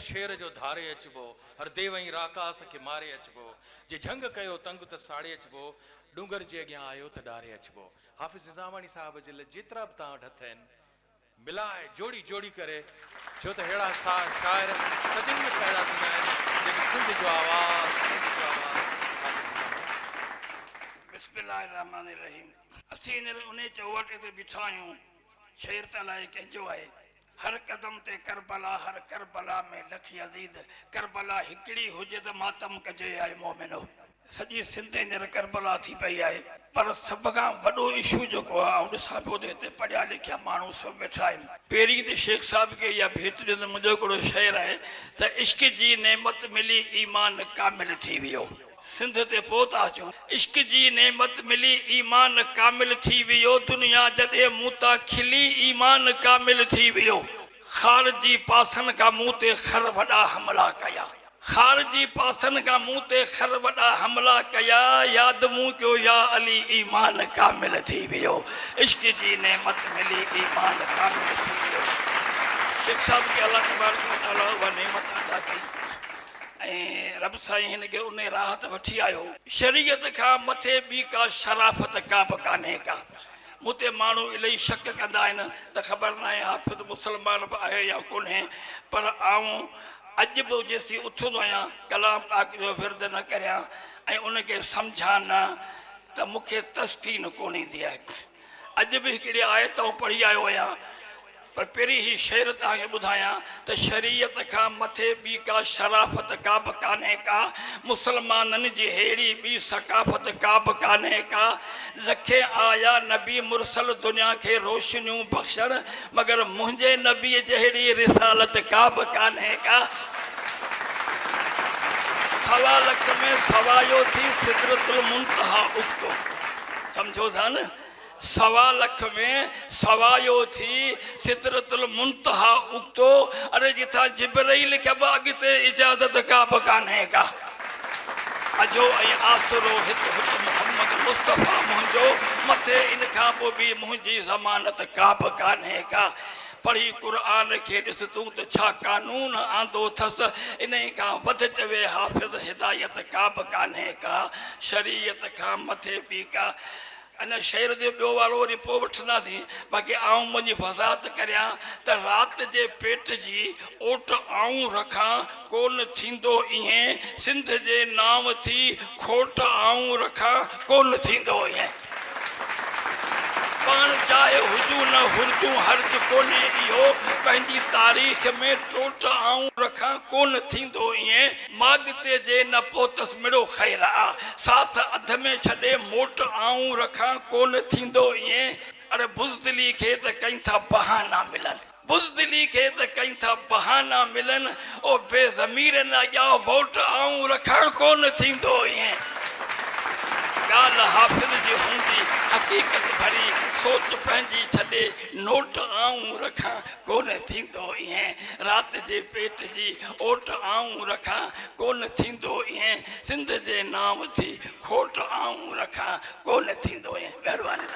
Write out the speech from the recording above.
शेर जो धारे अचबो, हर देवई राकास के मारे अचबो, जे झंग कयो तंग त साड़े अचबो, डूंगर जे अॻियां आयो त डारे अचबो। हाफ़िज़ निज़ामानी साहब जे लाइ जेतिरा बि तव्हां वटि हथ आहिनि मिलाए जोड़ी जोड़ी करे, छो त अहिड़ा शाइर सदियुनि में पैदा थींदा आहिनि जेके सिंध जो आवाज़ बिस्मिल्लाहिर्रहमानिर्रहीम। असीं उन चौवटे ते बीठा आहियूं, शेर त अलाए कंहिंजो आहे। हर कदम ते करबला, हर करबला में लख यज़ीद, करबला हिकिड़ी हुजे त मातम कजे आहे मोमिनो। सॼी सिंध हींअर करबला थी पई आहे, पर सभ खां वॾो इशू जेको आहे, ऐं ॾिसां पियो त हिते पढ़िया लिखिया माण्हू सभु वेठा आहिनि। पहिरीं त शेख साहिब खे इहा भेट ॾिनो, मुंहिंजो हिकिड़ो शेर आहे त इश्क जी नेमत मिली ईमान कामिल थी वियो। सिंध ते पोइ था अचूं, इश्क जी नेमत मिली ईमान कामिल थी वियो, दुनिया जॾहिं मूं तां खिली ईमान कामिल थी वियो। ख़ारजी पासन खां मूं ते खर वॾा हमला कया, ख़ारजी पासन खां मूं ते खर वॾा हमला कया, यादि मूं कयो या अली ईमान कामिल थी वियो। इश्क जी नेमत मिली ईमान कामिल थी वियो। शेख साहिब खे अल्लाह तबारक व तआला उहा नेमत अता कई ऐं रब साईं हिन खे उन राहत वठी आयो। शरीयत खां मथे ॿी का शराफ़त का बि कान्हे का। मूं ते माण्हू इलाही शक कंदा आहिनि त ख़बर न आहे हाफ़िज़ मुस्लमान बि आहे या कोन्हे, पर आऊं अॼु बि जेसीं उथंदो आहियां कलाम पाक जो विर्द न करियां ऐं उनखे सम्झां न त मूंखे तस्कीन कोन ईंदी आहे। अॼु बि हिकिड़ी आयत पढ़ी आयो आहियां, पर पहिरीं ही शेर तव्हांखे ॿुधायां त शरीयत खां मथे ॿी का शराफ़त का बि कान्हे का, मुस्लमाननि जी अहिड़ी ॿी सकाफ़त का बि कान्हे का। लखे आया नबी मुरसल दुनिया खे रोशनियूं बख़्शण, मगर मुंहिंजे नबीअ जहिड़ी रिसालत का बि कान्हे का। सवा लख में सवायो थी सिदरतुल मुंतहा उक्तो, सम्झो था न, सवा लख में सवायो थी सिदरतुल मुंतहा उक्तो। अरे जिथां जिब्राइल खे बि अॻिते इजाज़त का बि कान्हे का। अजो ऐं आसरो हित हित मोहम्मद मुस्तफ़ा मुंहिंजो, मथे इन खां पोइ बि मुंहिंजी ज़मानत का बि कान्हे का। पढ़ी क़ुरान खे ॾिस तूं त छा कानून आंदो अथसि, इन खां वधि चवे हाफ़िज़ हिदायत का बि कान्हे का। शरीयत खां मथे बि का। अञा शेर जो ॿियो वारो वरी पोइ वठंदासीं, बाक़ी आऊं मुंहिंजी वज़ाहत करियां त राति जे पेट जी ओट आऊं रखां कोन थींदो ईअं, सिंध जे नाम थी खोट आऊं रखां कोन थींदो ईअं। पाण चाहे हुजूं न हुजूं हर्ज कोन्हे इहो, पंहिंजी तारीख़ में टोट आऊं रखां कोन थींदो ईअं। माॻिते जे न पोतसि मिड़ो ख़ैर आ, साथ अध में छॾे मोट आऊं रखां कोन थींदो ईअं। अरे बुज़दिली खे त कई था बहाना मिलनि, बुज़दिली खे त कई था बहाना मिलनि, ओ बेज़मीरनि अॻियां वोट आऊं रखां कोन थींदो ईअं। ॻाल्हि हाफ़िज़ जी हूंदी हक़ीक़त भरी, सोच पंहिंजी छॾे नोट आऊं रखां कोन थींदो ईअं। राति जे पेट जी ओट आऊं रखां कोन थींदो ईअं, सिंध जे नाम थी खोट आऊं रखां कोन थींदो ईअं। महिरबानी।